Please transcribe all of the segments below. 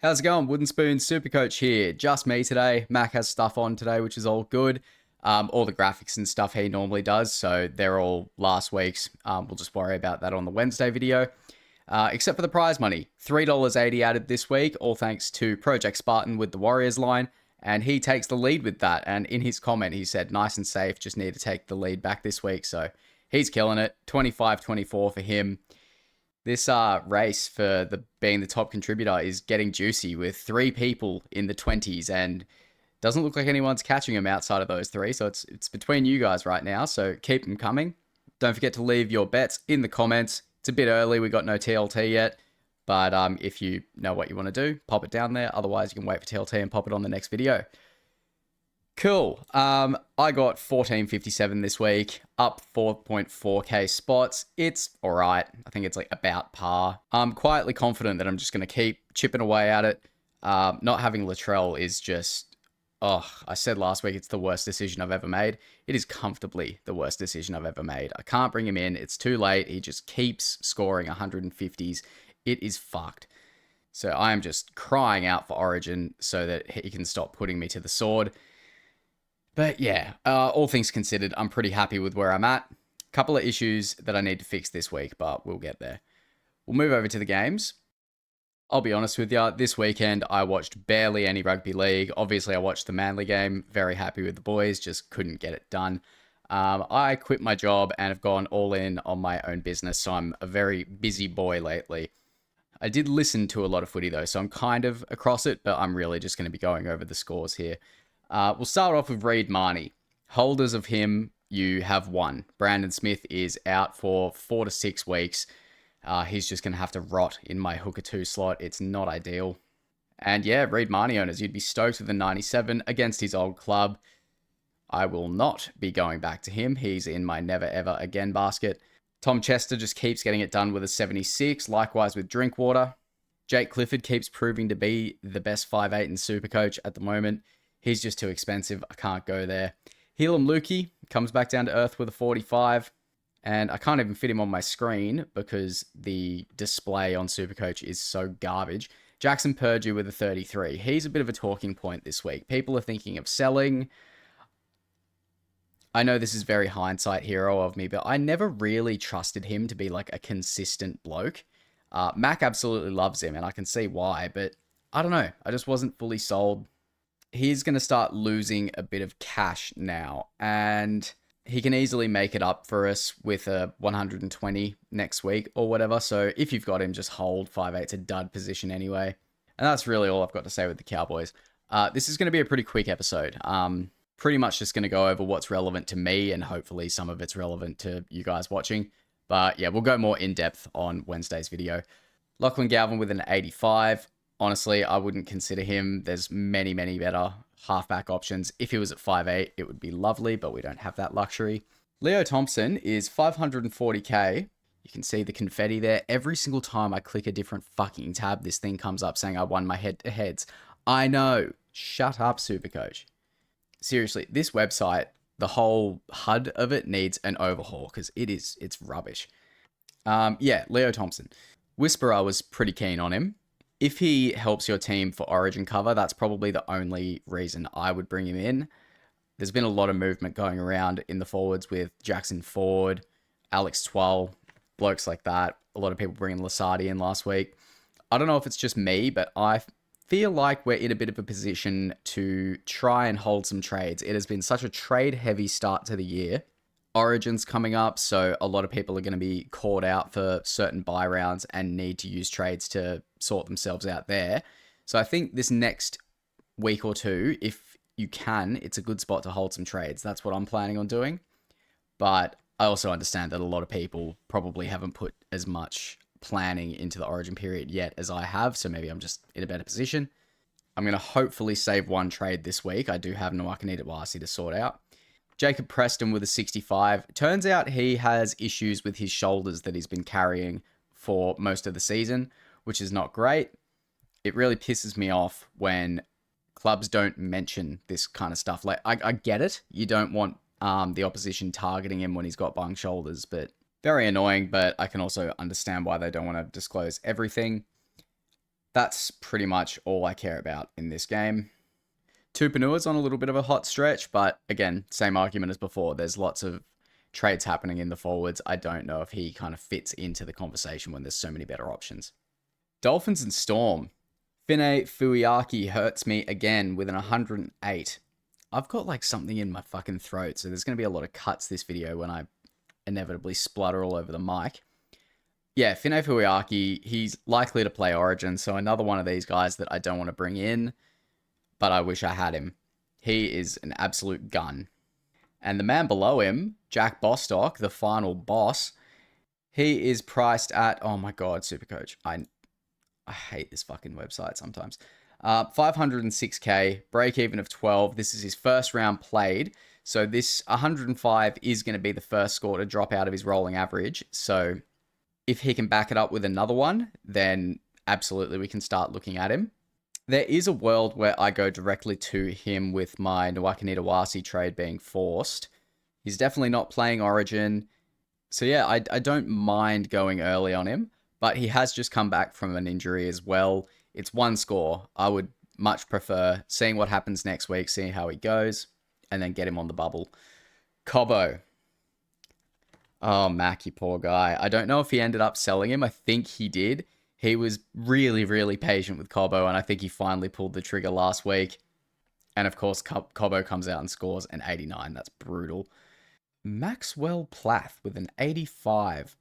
How's it going? Wooden Spoon SuperCoach here. Just me today. Mac has stuff on today, which is all good. All the graphics and stuff he normally does, so they're all last week's. We'll just worry about that on the Wednesday video. Except for the prize money. $3.80 added this week, all thanks to Project Spartan with the Warriors line. And he takes the lead with that. And in his comment, he said, nice and safe, just need to take the lead back this week. So he's killing it. 25-24 for him. This race for being the top contributor is getting juicy with 3 people in the 20s, and doesn't look like anyone's catching him outside of those 3. So it's between you guys right now. So keep them coming. Don't forget to leave your bets in the comments. It's a bit early. We got no TLT yet, but if you know what you want to do, pop it down there. Otherwise, you can wait for TLT and pop it on the next video. Cool. I got 1457 this week, up 4.4k spots. It's all right. I think it's like about par. I'm quietly confident that I'm just going to keep chipping away at it. Not having Latrell is just, I said last week it's the worst decision I've ever made. It is comfortably the worst decision I've ever made. I can't bring him in. It's too late. He just keeps scoring 150s. It is fucked. So I am just crying out for Origin so that he can stop putting me to the sword. But yeah, all things considered, I'm pretty happy with where I'm at. Couple of issues that I need to fix this week, but we'll get there. We'll move over to the games. I'll be honest with you, this weekend I watched barely any rugby league. Obviously, I watched the Manly game. Very happy with the boys, just couldn't get it done. I quit my job and have gone all in on my own business, so I'm a very busy boy lately. I did listen to a lot of footy though, so I'm kind of across it, but I'm really just going to be going over the scores here. We'll start off with Reid Marnie. Holders of him, you have 1. Brandon Smith is out for 4 to 6 weeks. He's just going to have to rot in my hooker 2 slot. It's not ideal. And yeah, Reid Marnie owners, you'd be stoked with the 97 against his old club. I will not be going back to him. He's in my never ever again basket. Tom Chester just keeps getting it done with a 76. Likewise with Drinkwater. Jake Clifford keeps proving to be the best 5'8" in SuperCoach at the moment. He's just too expensive. I can't go there. Helam Lukey comes back down to earth with a 45. And I can't even fit him on my screen because the display on SuperCoach is so garbage. Jackson Purdue with a 33. He's a bit of a talking point this week. People are thinking of selling. I know this is very hindsight hero of me, but I never really trusted him to be like a consistent bloke. Mac absolutely loves him, and I can see why, but I don't know. I just wasn't fully sold. He's going to start losing a bit of cash now, and he can easily make it up for us with a 120 next week or whatever. So if you've got him, just hold 5'8's a dud position anyway. And that's really all I've got to say with the Cowboys. This is going to be a pretty quick episode. Pretty much just going to go over what's relevant to me, and hopefully some of it's relevant to you guys watching. But yeah, we'll go more in depth on Wednesday's video. Lachlan Galvin with an 85. Honestly, I wouldn't consider him. There's many, many better halfback options. If he was at 5'8", it would be lovely, but we don't have that luxury. Leo Thompson is 540k. You can see the confetti there. Every single time I click a different fucking tab, this thing comes up saying I won my head-to-heads. I know. Shut up, SuperCoach. Seriously, this website, the whole HUD of it needs an overhaul because it's rubbish. Yeah, Leo Thompson. Whisperer was pretty keen on him. If he helps your team for Origin cover, that's probably the only reason I would bring him in. There's been a lot of movement going around in the forwards with Jackson Ford, Alex Twell, blokes like that. A lot of people bringing Lasardi in last week. I don't know if it's just me, but I feel like we're in a bit of a position to try and hold some trades. It has been such a trade-heavy start to the year. Origin's coming up, so a lot of people are going to be caught out for certain buy rounds and need to use trades to sort themselves out there. So I think this next week or two, if you can, it's a good spot to hold some trades. That's what I'm planning on doing. But I also understand that a lot of people probably haven't put as much planning into the Origin period yet as I have, so maybe I'm just in a better position. I'm going to hopefully save one trade this week. I do have Noakanita Wasi to sort out. Jacob Preston with a 65. Turns out he has issues with his shoulders that he's been carrying for most of the season, which is not great. It really pisses me off when clubs don't mention this kind of stuff. Like, I get it. You don't want the opposition targeting him when he's got bung shoulders, but very annoying. But I can also understand why they don't want to disclose everything. That's pretty much all I care about in this game. Tupanua's on a little bit of a hot stretch, but again, same argument as before. There's lots of trades happening in the forwards. I don't know if he kind of fits into the conversation when there's so many better options. Dolphins and Storm. Fine Fuiaki hurts me again with an 108. I've got like something in my fucking throat, so there's going to be a lot of cuts this video when I inevitably splutter all over the mic. Yeah, Fine Fuiaki, he's likely to play Origin, so another one of these guys that I don't want to bring in, but I wish I had him. He is an absolute gun. And the man below him, Jack Bostock, the final boss, he is priced at, oh my god, SuperCoach. I hate this fucking website sometimes. 506k, break even of 12. This is his first round played. So this 105 is going to be the first score to drop out of his rolling average. So if he can back it up with another one, then absolutely we can start looking at him. There is a world where I go directly to him with my Nwakanitawasi trade being forced. He's definitely not playing Origin. So yeah, I don't mind going early on him, but he has just come back from an injury as well. It's one score. I would much prefer seeing what happens next week, seeing how he goes, and then get him on the bubble. Cobbo. Oh, Mac, you poor guy. I don't know if he ended up selling him. I think he did. He was really, really patient with Cobbo, and I think he finally pulled the trigger last week. And of course, Cobbo comes out and scores an 89. That's brutal. Maxwell Plath with an 85.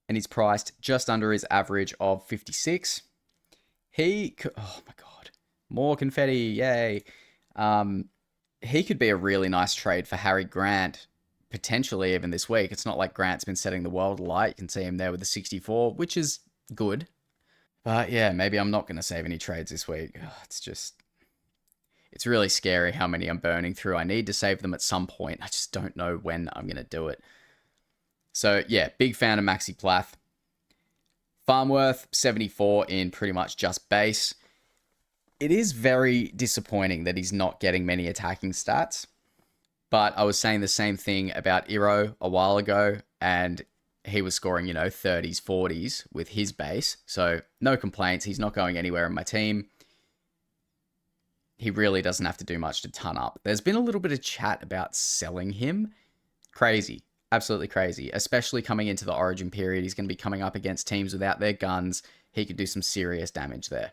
And he's priced just under his average of 56. Oh my god. More confetti, yay. He could be a really nice trade for Harry Grant, potentially even this week. It's not like Grant's been setting the world alight. You can see him there with the 64, which is good. But yeah, maybe I'm not going to save any trades this week. It's really scary how many I'm burning through. I need to save them at some point. I just don't know when I'm going to do it. So yeah, big fan of Maxi Plath. Farmworth, 74 in pretty much just base. It is very disappointing that he's not getting many attacking stats. But I was saying the same thing about Iro a while ago, and he was scoring, 30s, 40s with his base. So no complaints. He's not going anywhere in my team. He really doesn't have to do much to ton up. There's been a little bit of chat about selling him. Crazy. Absolutely crazy. Especially coming into the Origin period. He's going to be coming up against teams without their guns. He could do some serious damage there.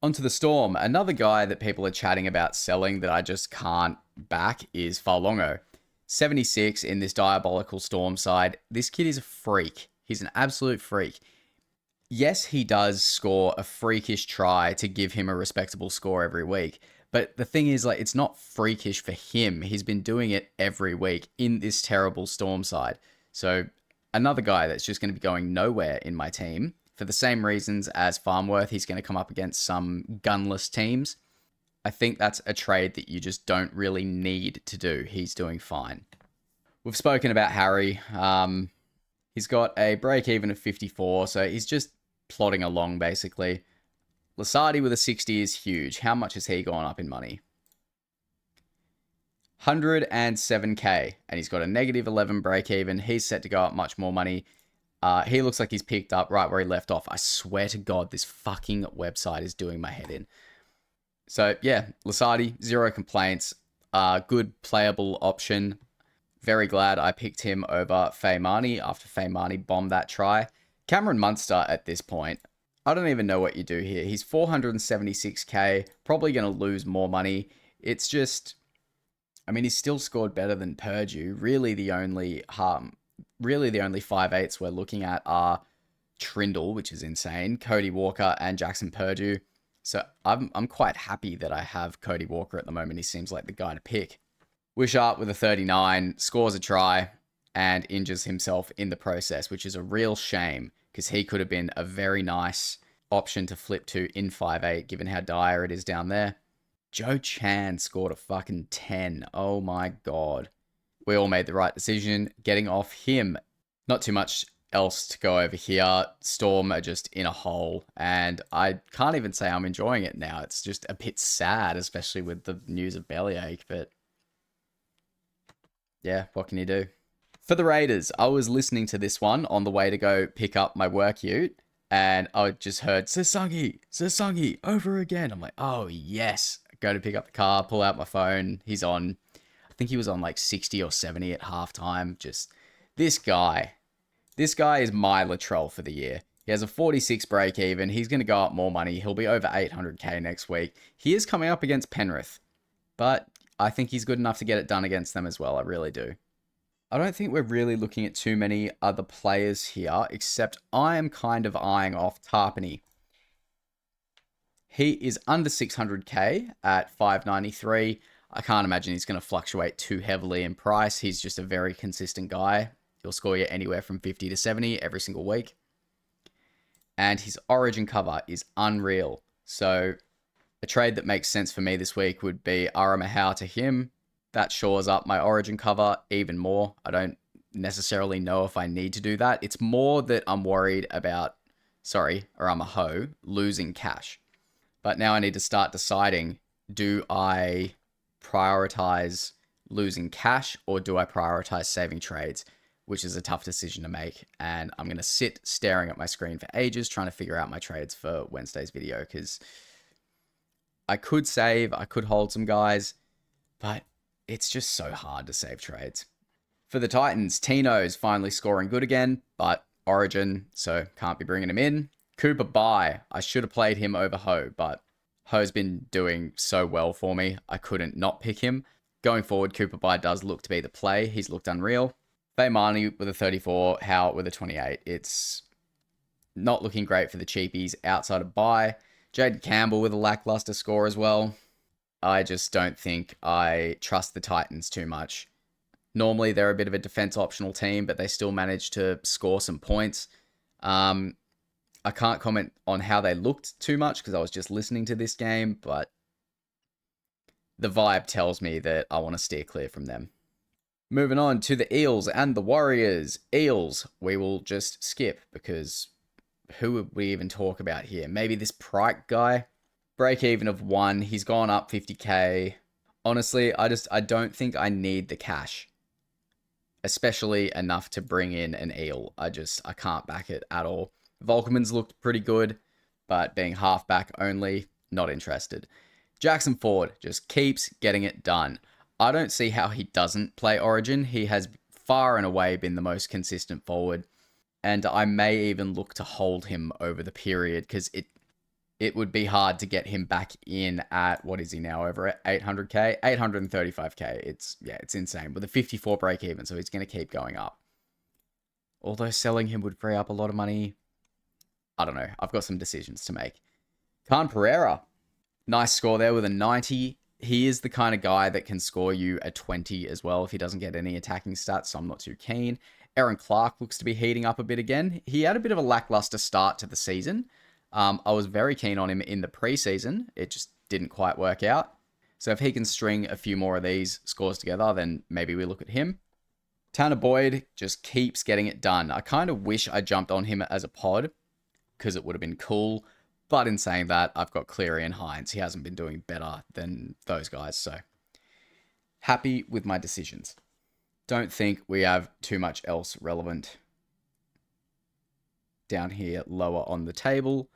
Onto the Storm. Another guy that people are chatting about selling that I just can't back is Farlongo. 76 in this diabolical Storm side. This kid is a freak. He's an absolute freak. Yes, he does score a freakish try to give him a respectable score every week. But the thing is, it's not freakish for him. He's been doing it every week in this terrible Storm side. So another guy that's just going to be going nowhere in my team. For the same reasons as Farmworth, he's going to come up against some gunless teams. I think that's a trade that you just don't really need to do. He's doing fine. We've spoken about Harry. He's got a break-even of 54, so he's just plodding along, basically. Lasardi with a 60 is huge. How much has he gone up in money? 107k, and he's got a negative 11 break-even. He's set to go up much more money. He looks like he's picked up right where he left off. I swear to God, this fucking website is doing my head in. So, yeah, Lasardi, 0 complaints. Good playable option. Very glad I picked him over Faymani after Faymani bombed that try. Cameron Munster at this point, I don't even know what you do here. He's 476k, probably going to lose more money. It's just, he's still scored better than Purdue. Really the only 5/8s we're looking at are Trindle, which is insane, Cody Walker, and Jackson Purdue. So I'm quite happy that I have Cody Walker at the moment. He seems like the guy to pick. Wishart with a 39, scores a try, and injures himself in the process, which is a real shame, because he could have been a very nice option to flip to in 5/8, given how dire it is down there. Joe Chan scored a fucking 10. Oh my God. We all made the right decision getting off him. Not too much else to go over here. Storm are just in a hole, and I can't even say I'm enjoying it now. It's just a bit sad, especially with the news of bellyache, but yeah, what can you do? For the Raiders, I was listening to this one on the way to go pick up my work ute. And I just heard Sasangi over again. I'm like, oh yes. Go to pick up the car, pull out my phone. He's on, I think he was on like 60 or 70 at halftime. Just this guy. This guy is my Latrell for the year. He has a 46 break even. He's going to go up more money. He'll be over 800k next week. He is coming up against Penrith, but I think he's good enough to get it done against them as well. I really do. I don't think we're really looking at too many other players here, except I am kind of eyeing off Tarpany. He is under 600k at 593. I can't imagine he's going to fluctuate too heavily in price. He's just a very consistent guy. He'll score you anywhere from 50 to 70 every single week. And his origin cover is unreal. So a trade that makes sense for me this week would be R1-R11 to him. That shores up my origin cover even more. I don't necessarily know if I need to do that. It's more that I'm worried about, R1-R11 losing cash. But now I need to start deciding, do I prioritize losing cash or do I prioritize saving trades? Which is a tough decision to make. And I'm going to sit staring at my screen for ages trying to figure out my trades for Wednesday's video, because I could save, I could hold some guys, but it's just so hard to save trades. For the Titans, Tino's finally scoring good again, but origin, so can't be bringing him in. Cooper bye. I should have played him over Ho, but Ho's been doing so well for me, I couldn't not pick him. Going forward, Cooper bye does look to be the play. He's looked unreal. Faymani with a 34, Howard with a 28. It's not looking great for the cheapies outside of bye. Jaden Campbell with a lackluster score as well. I just don't think I trust the Titans too much. Normally, they're a bit of a defense optional team, but they still manage to score some points. I can't comment on how they looked too much because I was just listening to this game, but the vibe tells me that I want to steer clear from them. Moving on to the Eels and the Warriors. Eels, we will just skip because who would we even talk about here? Maybe this Pryke guy. Break even of 1. He's gone up 50k. Honestly, I don't think I need the cash. Especially enough to bring in an Eel. I can't back it at all. Volkman's looked pretty good, but being halfback only, not interested. Jackson Ford just keeps getting it done. I don't see how he doesn't play Origin. He has far and away been the most consistent forward. And I may even look to hold him over the period because it would be hard to get him back in at, what is he now, over at 800k? 835k. It's insane. With a 54 break even, so he's going to keep going up. Although selling him would free up a lot of money. I don't know. I've got some decisions to make. Khan Pereira. Nice score there with a 90. He is the kind of guy that can score you a 20 as well if he doesn't get any attacking stats, so I'm not too keen. Aaron Clark looks to be heating up a bit again. He had a bit of a lackluster start to the season. I was very keen on him in the preseason. It just didn't quite work out. So if he can string a few more of these scores together, then maybe we look at him. Tanner Boyd just keeps getting it done. I kind of wish I jumped on him as a pod because it would have been cool. But in saying that, I've got Cleary and Hines. He hasn't been doing better than those guys. So happy with my decisions. Don't think we have too much else relevant down here lower on the table.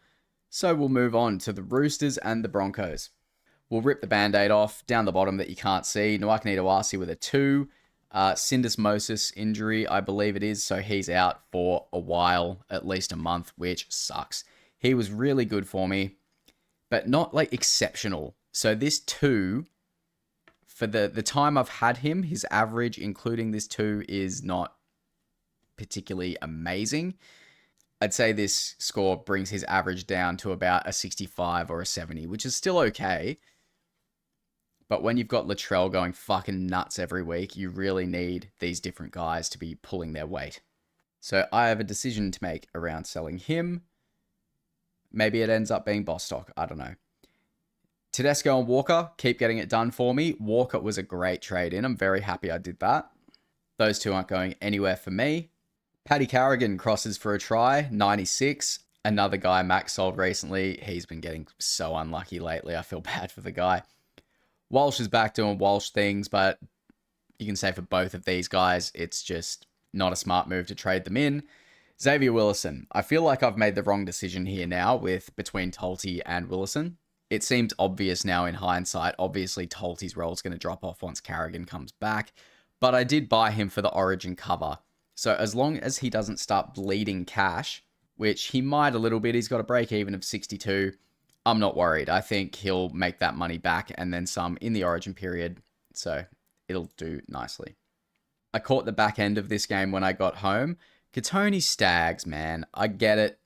So we'll move on to the Roosters and the Broncos. We'll rip the Band-Aid off down the bottom that you can't see. Nwakani Dawasi with a 2. Syndesmosis injury, I believe it is. So he's out for a while, at least a month, which sucks. He was really good for me, but not like exceptional. So this 2, for the time I've had him, his average, including this 2, is not particularly amazing. I'd say this score brings his average down to about a 65 or a 70, which is still okay. But when you've got Latrell going fucking nuts every week, you really need these different guys to be pulling their weight. So I have a decision to make around selling him. Maybe it ends up being Bostock. I don't know. Tedesco and Walker keep getting it done for me. Walker was a great trade in. I'm very happy I did that. Those two aren't going anywhere for me. Paddy Carrigan crosses for a try, 96. Another guy Max sold recently. He's been getting so unlucky lately. I feel bad for the guy. Walsh is back doing Walsh things, but you can say for both of these guys, it's just not a smart move to trade them in. Xavier Willison. I feel like I've made the wrong decision here now with between Tolte and Willison. It seems obvious now in hindsight. Obviously, Tolte's role is going to drop off once Carrigan comes back. But I did buy him for the Origin cover. So as long as he doesn't start bleeding cash, which he might a little bit, he's got a break even of 62. I'm not worried. I think he'll make that money back and then some in the Origin period. So it'll do nicely. I caught the back end of this game when I got home. Katoni Stags, man. I get it.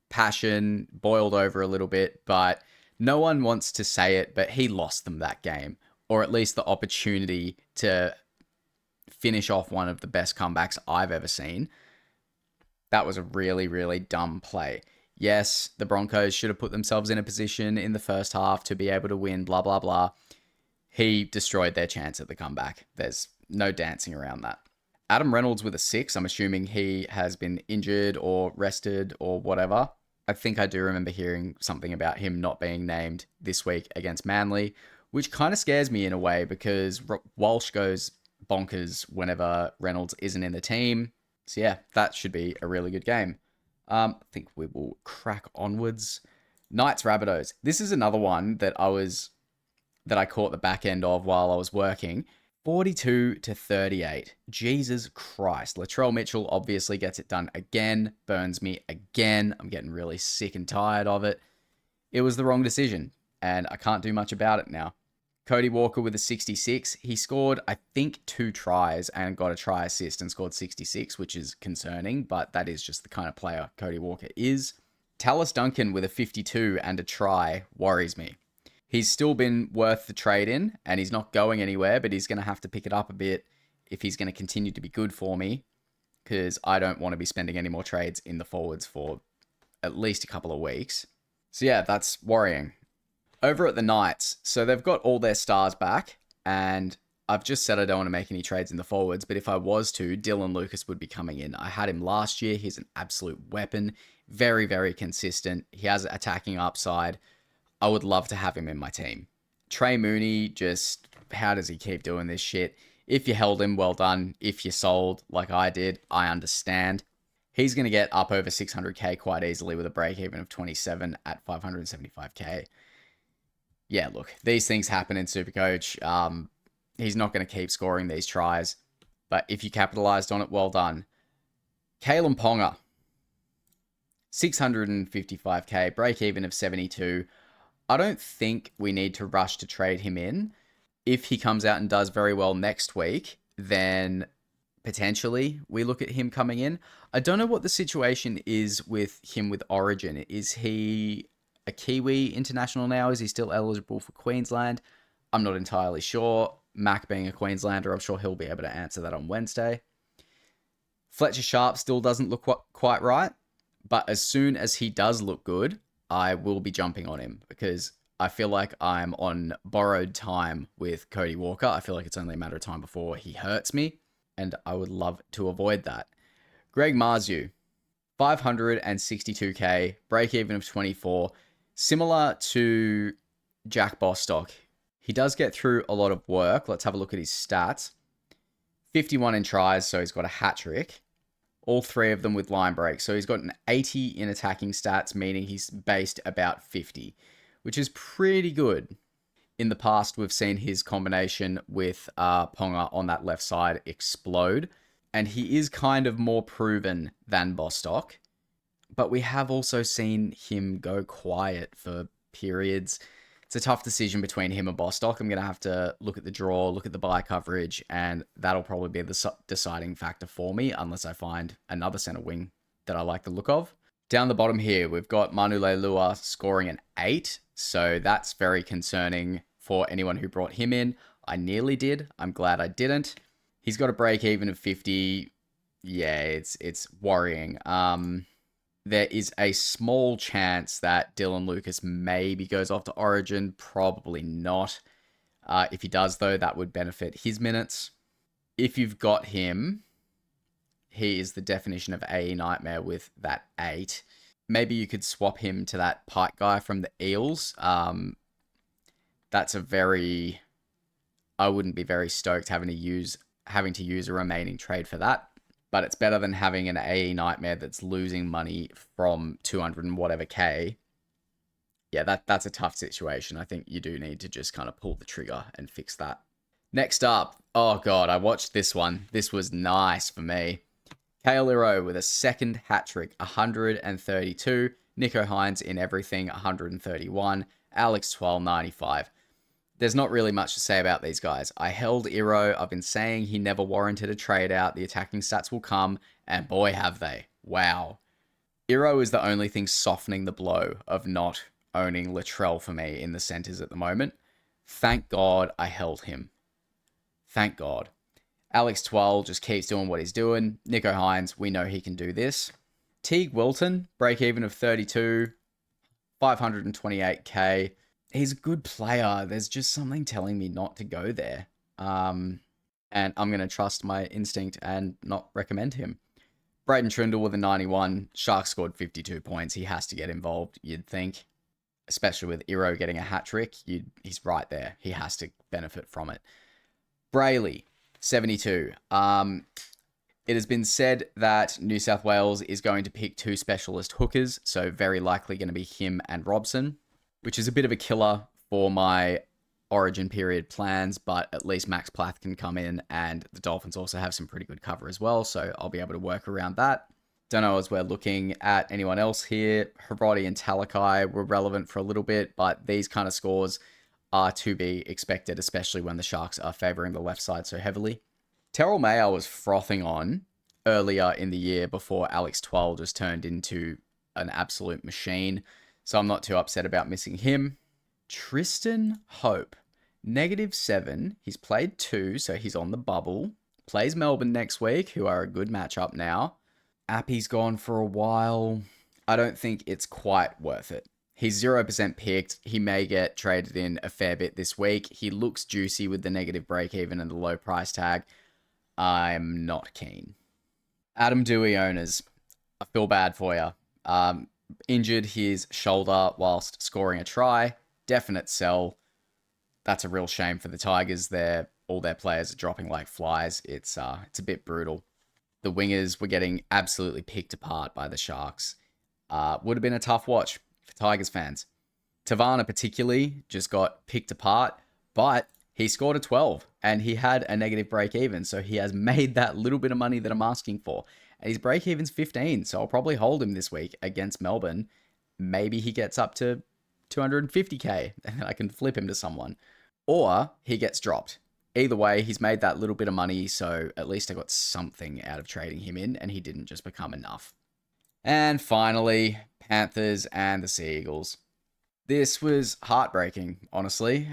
Passion boiled over a little bit, but no one wants to say it, but he lost them that game. Or at least the opportunity to finish off one of the best comebacks I've ever seen. That was a really, really dumb play. Yes, the Broncos should have put themselves in a position in the first half to be able to win, blah, blah, blah. He destroyed their chance at the comeback. There's no dancing around that. Adam Reynolds with a 6. I'm assuming he has been injured or rested or whatever. I think I do remember hearing something about him not being named this week against Manly, which kind of scares me in a way because Walsh goes bonkers whenever Reynolds isn't in the team. So yeah, that should be a really good game. I think we will crack onwards. Knights Rabbitohs. This is another one that I caught the back end of while I was working. 42-38. Jesus Christ. Latrell Mitchell obviously gets it done again. Burns me again. I'm getting really sick and tired of it. It was the wrong decision, and I can't do much about it now. Cody Walker with a 66. He scored, I think, 2 tries and got a try assist and scored 66, which is concerning, but that is just the kind of player Cody Walker is. Tallis Duncan with a 52 and a try worries me. He's still been worth the trade in, and he's not going anywhere, but he's going to have to pick it up a bit if he's going to continue to be good for me, because I don't want to be spending any more trades in the forwards for at least a couple of weeks. So yeah, that's worrying. Over at the Knights, so they've got all their stars back, and I've just said I don't want to make any trades in the forwards, but if I was to, Dylan Lucas would be coming in. I had him last year. He's an absolute weapon. Very, very consistent. He has attacking upside. I would love to have him in my team. Trey Mooney, just how does he keep doing this shit? If you held him, well done. If you sold, like I did, I understand. He's going to get up over 600k quite easily with a break even of 27 at 575k. Yeah, look, these things happen in SuperCoach. He's not going to keep scoring these tries, but if you capitalized on it, well done. Kalen Ponga, 655k, break even of 72. I don't think we need to rush to trade him in. If he comes out and does very well next week, then potentially we look at him coming in. I don't know what the situation is with him with Origin. Is he a Kiwi international now? Is he still eligible for Queensland? I'm not entirely sure. Mac being a Queenslander, I'm sure he'll be able to answer that on Wednesday. Fletcher Sharp still doesn't look quite right, but as soon as he does look good, I will be jumping on him because I feel like I'm on borrowed time with Cody Walker. I feel like it's only a matter of time before he hurts me, and I would love to avoid that. Greg Marzu, 562k, break even of 24. Similar to Jack Bostock, he does get through a lot of work. Let's have a look at his stats. 51 in tries, so he's got a hat trick. All 3 of them with line breaks. So he's got an 80 in attacking stats, meaning he's based about 50, which is pretty good. In the past, we've seen his combination with Ponga on that left side explode, and he is kind of more proven than Bostock. But we have also seen him go quiet for periods. It's a tough decision between him and Bostock. I'm going to have to look at the draw, look at the buy coverage, and that'll probably be the deciding factor for me unless I find another center wing that I like the look of. Down the bottom here, we've got Manu Leilua scoring an 8, so that's very concerning for anyone who brought him in. I nearly did. I'm glad I didn't. He's got a break even of 50. Yeah, it's worrying. There is a small chance that Dylan Lucas maybe goes off to Origin. Probably not. If he does, though, that would benefit his minutes. If you've got him, he is the definition of AE Nightmare with that 8. Maybe you could swap him to that Pike guy from the Eels. That's a very... I wouldn't be very stoked having to use a remaining trade for that. but it's better than having an AE nightmare that's losing money from 200 and whatever K. Yeah, that's a tough situation. I think you do need to just kind of pull the trigger and fix that. Next up, oh God, I watched this one. This was nice for me. Kale Iro with a second hat trick, 132. Nico Hines in everything, 131. Alex Twell, 95. There's not really much to say about these guys. I held Iro. I've been saying he never warranted a trade out. The attacking stats will come, and boy, have they. Wow. Iro is the only thing softening the blow of not owning Latrell for me in the centers at the moment. Thank God I held him. Thank God. Alex Twell just keeps doing what he's doing. Nico Hines, we know he can do this. Teague Wilton, break even of 32, 528k. He's a good player. There's just something telling me not to go there. And I'm going to trust my instinct and not recommend him. Brayden Trindle with a 91. Sharks scored 52 points. He has to get involved, you'd think. Especially with Iro getting a hat trick. He's right there. He has to benefit from it. Brayley, 72. It has been said that New South Wales is going to pick 2 specialist hookers, so very likely going to be him and Robson, which is a bit of a killer for my Origin period plans, but at least Max Plath can come in, and the Dolphins also have some pretty good cover as well, so I'll be able to work around that. Don't know as we're looking at anyone else here. Hiroti and Talakai were relevant for a little bit, but these kind of scores are to be expected, especially when the Sharks are favouring the left side so heavily. Terrell May I was frothing on earlier in the year before Alex Twell just turned into an absolute machine, so I'm not too upset about missing him. Tristan Hope, -7. He's played 2, so he's on the bubble. Plays Melbourne next week, who are a good matchup now. Appy's gone for a while. I don't think it's quite worth it. He's 0% picked. He may get traded in a fair bit this week. He looks juicy with the negative break-even and the low price tag. I'm not keen. Adam Dewey owners, I feel bad for you. Injured his shoulder whilst scoring a try. Definite sell. That's a real shame for the Tigers. All their players are dropping like flies. It's a bit brutal. The wingers were getting absolutely picked apart by the Sharks. Would have been a tough watch for Tigers fans. Tavana particularly just got picked apart, but he scored a 12 and he had a negative break even. So he has made that little bit of money that I'm asking for. And his break even's 15. So I'll probably hold him this week against Melbourne. Maybe he gets up to 250k and then I can flip him to someone. Or he gets dropped. Either way, he's made that little bit of money. So at least I got something out of trading him in and he didn't just become enough. And finally, Panthers and the Sea Eagles. This was heartbreaking, honestly.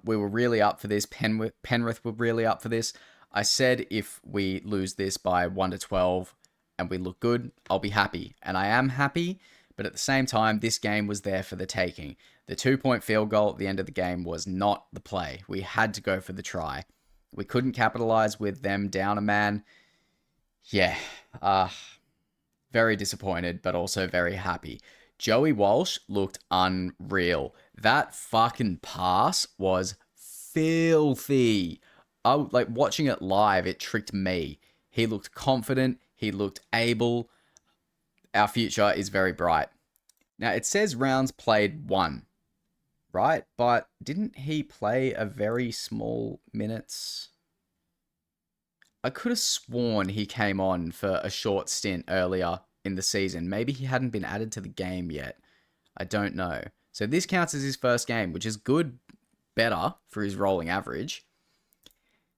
We were really up for this. Penrith were really up for this. I said if we lose this by 1-12 and we look good, I'll be happy. And I am happy, but at the same time, this game was there for the taking. The 2-point field goal at the end of the game was not the play. We had to go for the try. We couldn't capitalize with them down a man. Yeah, very disappointed, but also very happy. Joey Walsh looked unreal. That fucking pass was filthy. Like watching it live, it tricked me. He looked confident. He looked able. Our future is very bright. Now, it says rounds played 1, right? But didn't he play a very small minutes? I could have sworn he came on for a short stint earlier in the season. Maybe he hadn't been added to the game yet. I don't know. So this counts as his first game, which is good, better for his rolling average.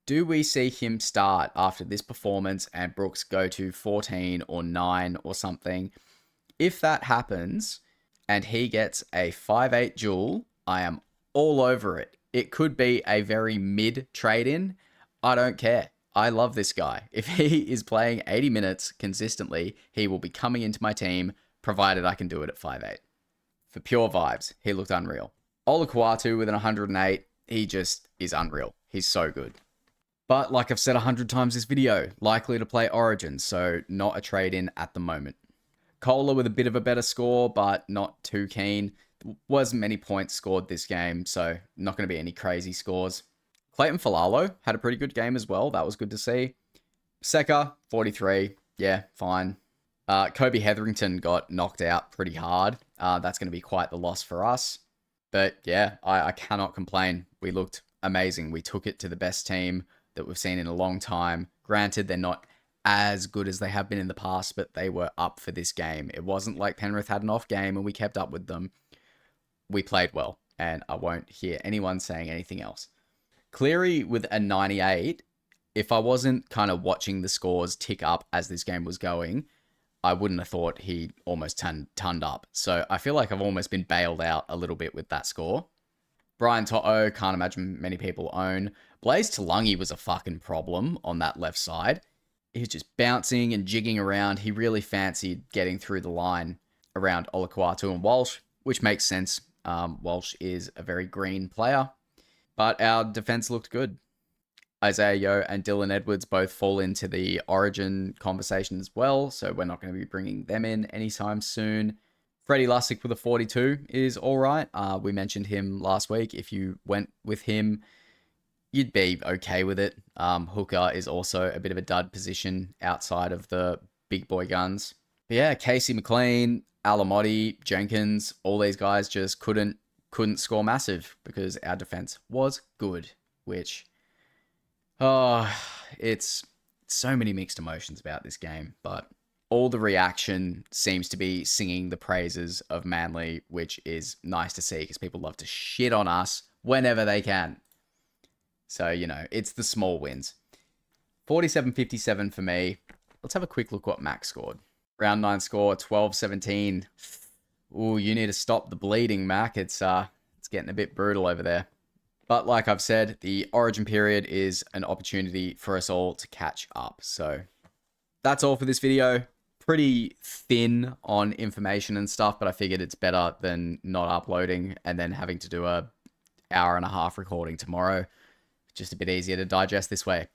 Do we see him start after this performance and Brooks go to 14 or 9 or something? If that happens and he gets a 5-8 duel, I am all over it. It could be a very mid trade-in. I don't care. I love this guy. If he is playing 80 minutes consistently, he will be coming into my team, provided I can do it at 5'8". For pure vibes, he looked unreal. Olukwatu with an 108, he just is unreal. He's so good. But like I've said 100 times this video, likely to play Origin, so not a trade-in at the moment. Kohler with a bit of a better score, but not too keen. There wasn't many points scored this game, so not going to be any crazy scores. Clayton Falalo had a pretty good game as well. That was good to see. Seka, 43. Yeah, fine. Kobe Hetherington got knocked out pretty hard. That's going to be quite the loss for us. But yeah, I cannot complain. We looked amazing. We took it to the best team that we've seen in a long time. Granted, they're not as good as they have been in the past, but they were up for this game. It wasn't like Penrith had an off game and we kept up with them. We played well, and I won't hear anyone saying anything else. Cleary with a 98. If I wasn't kind of watching the scores tick up as this game was going, I wouldn't have thought he almost turned up. So I feel like I've almost been bailed out a little bit with that score. Brian To'o, can't imagine many people own. Blaze Talangi was a fucking problem on that left side. He was just bouncing and jigging around. He really fancied getting through the line around Olakuatu and Walsh, which makes sense. Walsh is a very green player, but our defense looked good. Isaiah Yeo and Dylan Edwards both fall into the Origin conversation as well, so we're not going to be bringing them in anytime soon. Freddie Lussick with a 42 is all right. We mentioned him last week. If you went with him, you'd be okay with it. Hooker is also a bit of a dud position outside of the big boy guns. But yeah, Casey McLean, Alamotti, Jenkins, all these guys just couldn't score massive because our defense was good, which... it's so many mixed emotions about this game, but all the reaction seems to be singing the praises of Manly, which is nice to see because people love to shit on us whenever they can. So, you know, it's the small wins. 47-57 for me. Let's have a quick look what Max scored. Round 9 score, 12-17. Ooh, you need to stop the bleeding, Mac. It's getting a bit brutal over there. But like I've said, the Origin period is an opportunity for us all to catch up. So that's all for this video. Pretty thin on information and stuff, but I figured it's better than not uploading and then having to do a hour-and-a-half recording tomorrow. Just a bit easier to digest this way.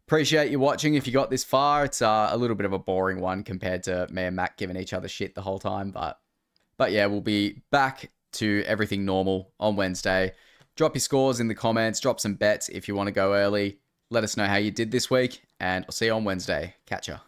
Appreciate you watching if you got this far. It's a little bit of a boring one compared to me and Mac giving each other shit the whole time. But yeah, we'll be back to everything normal on Wednesday. Drop your scores in the comments. Drop some bets if you want to go early. Let us know how you did this week. And I'll see you on Wednesday. Catch ya.